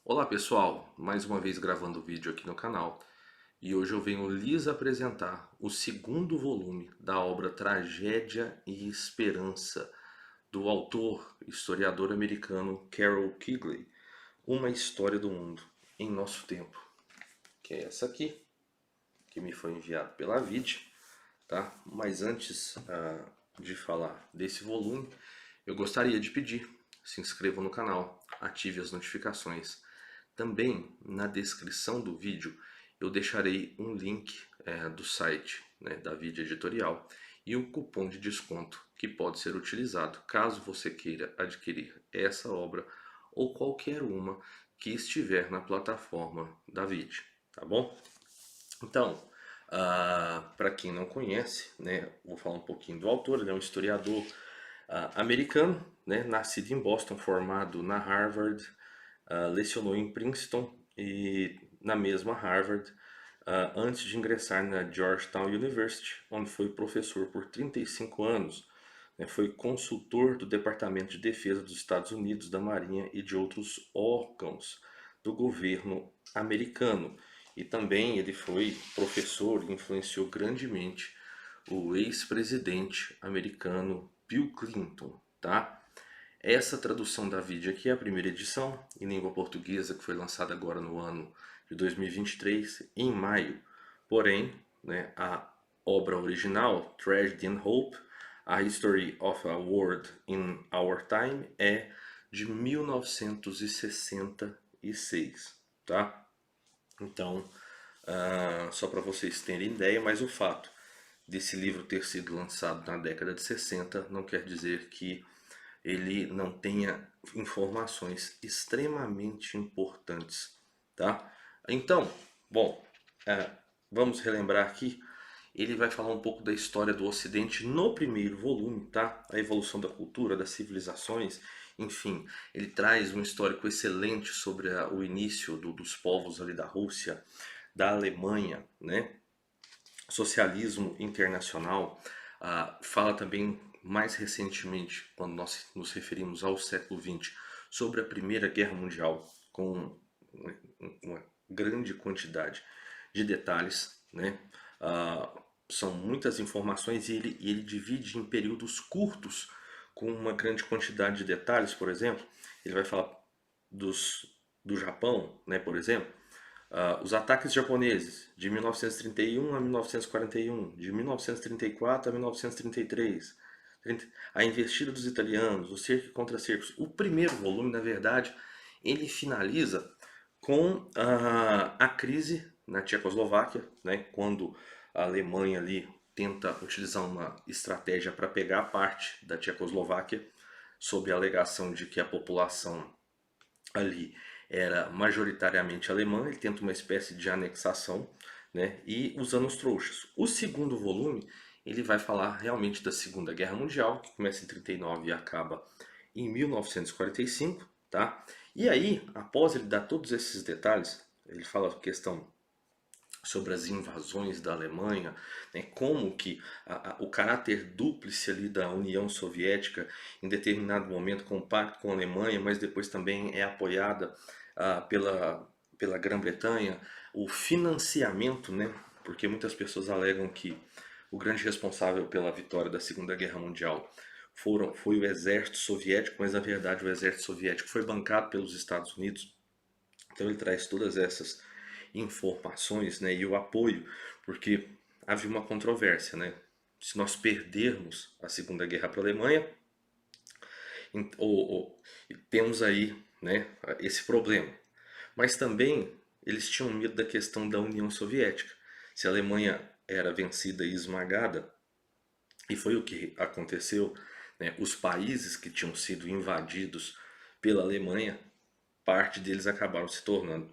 Olá pessoal, mais uma vez gravando vídeo aqui no canal e hoje eu venho lhes apresentar o segundo volume da obra Tragédia e Esperança do autor, historiador americano Carol Quigley, Uma História do Mundo em Nosso Tempo, que é essa aqui, que me foi enviado pela Vid, tá? Mas antes de falar desse volume, eu gostaria de pedir, se inscreva no canal, ative as notificações. Também na descrição do vídeo eu deixarei um link do site, né, da Vid Editorial e um cupom de desconto que pode ser utilizado caso você queira adquirir essa obra ou qualquer uma que estiver na plataforma da Vid, tá bom? Então, para quem não conhece, né, vou falar um pouquinho do autor. Ele é um historiador americano, né, nascido em Boston, formado na Harvard, lecionou em Princeton e na mesma Harvard, antes de ingressar na Georgetown University, onde foi professor por 35 anos. Né, foi consultor do Departamento de Defesa dos Estados Unidos, da Marinha e de outros órgãos do governo americano. E também ele foi professor e influenciou grandemente o ex-presidente americano Bill Clinton, tá? Essa tradução da Vid aqui é a primeira edição em língua portuguesa que foi lançada agora no ano de 2023, em maio. Porém, né, a obra original, Tragedy and Hope, A History of a World in Our Time, é de 1966, tá? Então, só para vocês terem ideia, mas o fato desse livro ter sido lançado na década de 60 não quer dizer que ele não tenha informações extremamente importantes, tá? Então, bom, vamos relembrar aqui. Ele vai falar um pouco da história do Ocidente no primeiro volume, tá? A evolução da cultura, das civilizações, enfim, ele traz um histórico excelente sobre o início dos povos ali da Rússia, da Alemanha, né? Socialismo internacional. Fala também mais recentemente, quando nós nos referimos ao século XX, sobre a Primeira Guerra Mundial, com uma grande quantidade de detalhes, né? São muitas informações e ele divide em períodos curtos, com uma grande quantidade de detalhes. Por exemplo, ele vai falar do Japão, né, por exemplo, os ataques japoneses de 1931 a 1941, de 1934 a 1933, a investida dos italianos, o cerco contra cercos. O primeiro volume, na verdade, ele finaliza com a crise na Tchecoslováquia, né, quando a Alemanha ali tenta utilizar uma estratégia para pegar parte da Tchecoslováquia, sob a alegação de que a população ali era majoritariamente alemã. Ele tenta uma espécie de anexação, né, e usando os trouxas. O segundo volume ele vai falar realmente da Segunda Guerra Mundial, que começa em 39 e acaba em 1945, tá? E aí, após ele dar todos esses detalhes, ele fala a questão sobre as invasões da Alemanha, né, como que o caráter dúplice ali da União Soviética em determinado momento compacto com a Alemanha, mas depois também é apoiada pela Grã-Bretanha, o financiamento, né, porque muitas pessoas alegam que o grande responsável pela vitória da Segunda Guerra Mundial foi o exército soviético, mas na verdade o exército soviético foi bancado pelos Estados Unidos. Então ele traz todas essas informações, né, e o apoio, porque havia uma controvérsia, né? Se nós perdermos a Segunda Guerra para a Alemanha, temos aí, né, esse problema. Mas também eles tinham medo da questão da União Soviética. Se a Alemanha era vencida e esmagada, e foi o que aconteceu, né, os países que tinham sido invadidos pela Alemanha, parte deles acabaram se tornando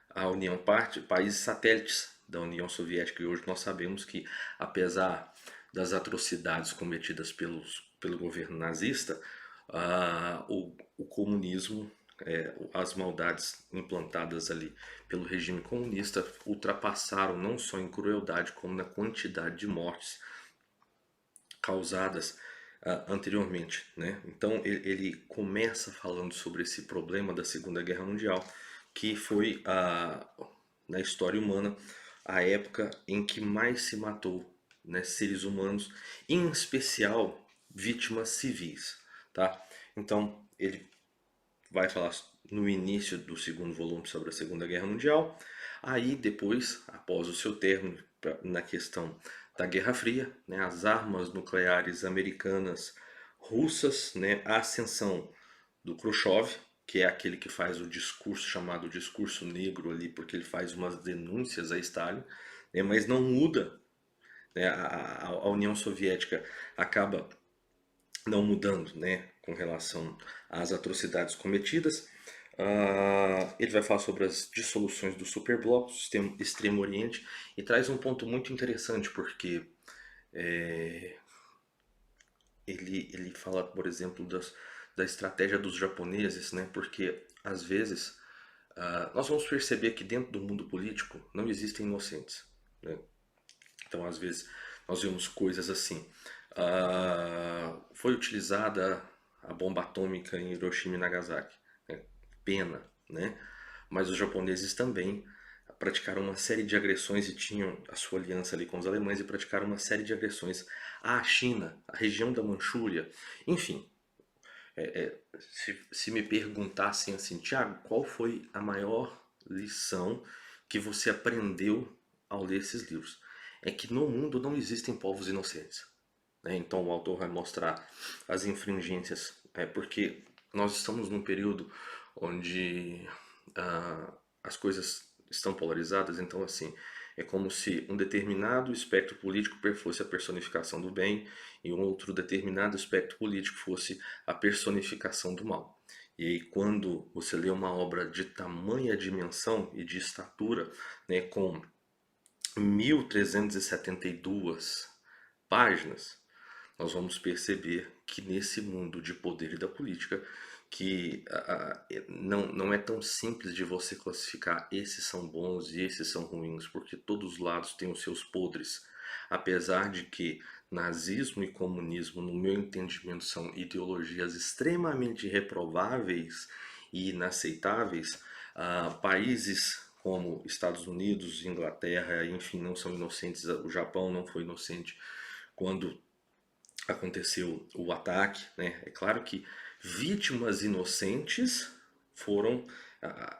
a União parte, países satélites da União Soviética. E hoje nós sabemos que, apesar das atrocidades cometidas pelo governo nazista, o comunismo, as maldades implantadas ali pelo regime comunista ultrapassaram não só em crueldade como na quantidade de mortes causadas anteriormente, né? Então ele começa falando sobre esse problema da Segunda Guerra Mundial, que foi na história humana a época em que mais se matou, né, seres humanos, em especial vítimas civis, tá? Então ele vai falar no início do segundo volume sobre a Segunda Guerra Mundial. Aí depois, após o seu término, na questão da Guerra Fria, né, as armas nucleares americanas, russas, né, a ascensão do Khrushchev, que é aquele que faz o discurso chamado discurso negro ali, porque ele faz umas denúncias a Stalin, né, mas não muda, né, a União Soviética acaba não mudando, né, com relação às atrocidades cometidas. Ele vai falar sobre as dissoluções do superbloco, do sistema Extremo Oriente, e traz um ponto muito interessante, porque ele fala, por exemplo, da estratégia dos japoneses, né, porque às vezes nós vamos perceber que dentro do mundo político não existem inocentes, né? Então, às vezes, nós vemos coisas assim. Foi utilizada a bomba atômica em Hiroshima e Nagasaki. Né? Pena, né? Mas os japoneses também praticaram uma série de agressões e tinham a sua aliança ali com os alemães e praticaram uma série de agressões à China, à região da Manchúria. Enfim, se me perguntassem assim, Tiago, qual foi a maior lição que você aprendeu ao ler esses livros? É que no mundo não existem povos inocentes, né? Então o autor vai mostrar as infringências, porque nós estamos num período onde as coisas estão polarizadas, então assim, é como se um determinado espectro político fosse a personificação do bem e um outro determinado espectro político fosse a personificação do mal. E aí, quando você lê uma obra de tamanha dimensão e de estatura, né, com 1372 páginas, nós vamos perceber que nesse mundo de poder e da política, que não é tão simples de você classificar esses são bons e esses são ruins, porque todos os lados têm os seus podres. Apesar de que nazismo e comunismo, no meu entendimento, são ideologias extremamente reprováveis e inaceitáveis, países como Estados Unidos, Inglaterra, enfim, não são inocentes. O Japão não foi inocente quando aconteceu o ataque, né? É claro que vítimas inocentes foram,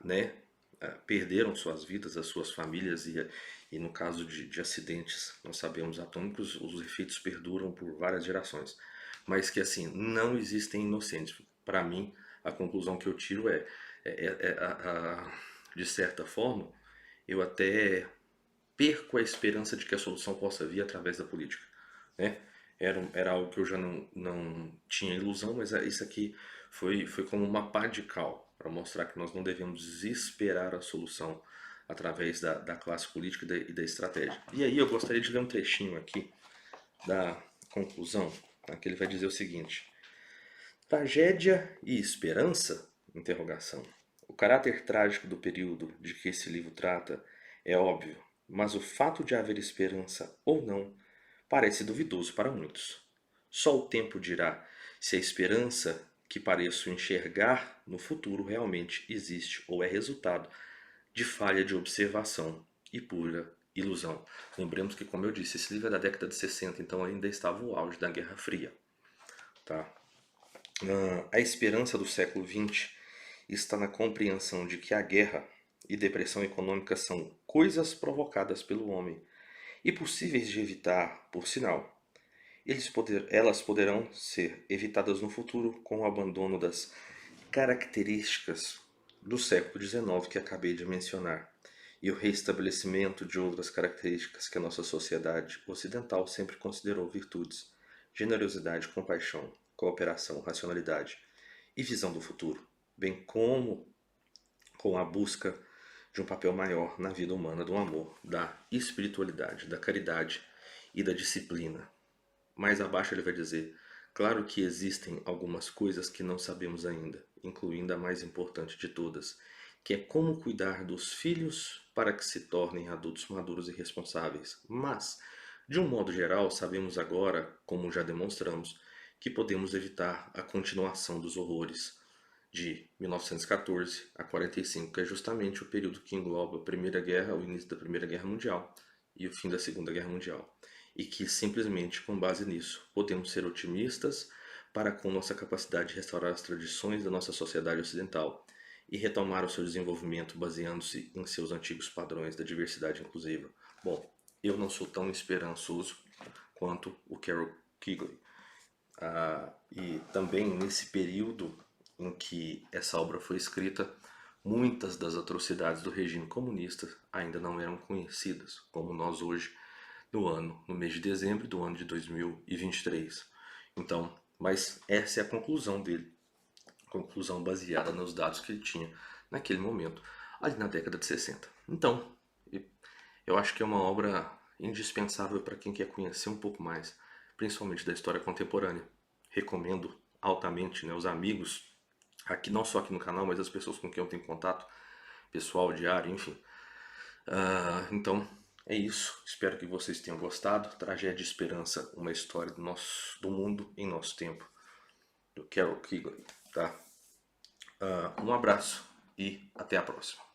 né, perderam suas vidas, as suas famílias e no caso de acidentes, nós sabemos atômicos, os efeitos perduram por várias gerações. Mas que assim, não existem inocentes. Para mim, a conclusão que eu tiro de certa forma, eu até perco a esperança de que a solução possa vir através da política, né? Era algo que eu já não tinha ilusão, mas isso aqui foi como uma pá de cal para mostrar que nós não devemos esperar a solução através da classe política e da estratégia. E aí eu gostaria de ler um trechinho aqui da conclusão, tá? Que ele vai dizer o seguinte: tragédia e esperança? Interrogação. O caráter trágico do período de que esse livro trata é óbvio, mas o fato de haver esperança ou não parece duvidoso para muitos. Só o tempo dirá se a esperança que pareço enxergar no futuro realmente existe ou é resultado de falha de observação e pura ilusão. Lembremos que, como eu disse, esse livro é da década de 60, então ainda estava o auge da Guerra Fria. Tá? A esperança do século XX está na compreensão de que a guerra e depressão econômica são coisas provocadas pelo homem e possíveis de evitar, por sinal. Elas poderão ser evitadas no futuro com o abandono das características do século XIX que acabei de mencionar e o reestabelecimento de outras características que a nossa sociedade ocidental sempre considerou virtudes: generosidade, compaixão, cooperação, racionalidade e visão do futuro, bem como com a busca de um papel maior na vida humana do amor, da espiritualidade, da caridade e da disciplina. Mais abaixo ele vai dizer: claro que existem algumas coisas que não sabemos ainda, incluindo a mais importante de todas, que é como cuidar dos filhos para que se tornem adultos maduros e responsáveis. Mas, de um modo geral, sabemos agora, como já demonstramos, que podemos evitar a continuação dos horrores de 1914 a 45, que é justamente o período que engloba a Primeira Guerra, o início da Primeira Guerra Mundial e o fim da Segunda Guerra Mundial. E que simplesmente com base nisso podemos ser otimistas para com nossa capacidade de restaurar as tradições da nossa sociedade ocidental e retomar o seu desenvolvimento baseando-se em seus antigos padrões da diversidade inclusiva. Bom, eu não sou tão esperançoso quanto o Carol Quigley. E também nesse período em que essa obra foi escrita, muitas das atrocidades do regime comunista ainda não eram conhecidas, como nós hoje, no mês de dezembro do ano de 2023. Então, mas essa é a conclusão dele, conclusão baseada nos dados que ele tinha naquele momento, ali na década de 60. Então, eu acho que é uma obra indispensável para quem quer conhecer um pouco mais, principalmente da história contemporânea. Recomendo altamente, né, os amigos, aqui não só aqui no canal, mas as pessoas com quem eu tenho contato, pessoal, diário, enfim. Então, é isso. Espero que vocês tenham gostado. Tragédia e Esperança, uma história do mundo em nosso tempo, do Carol Quigley, tá? Um abraço e até a próxima.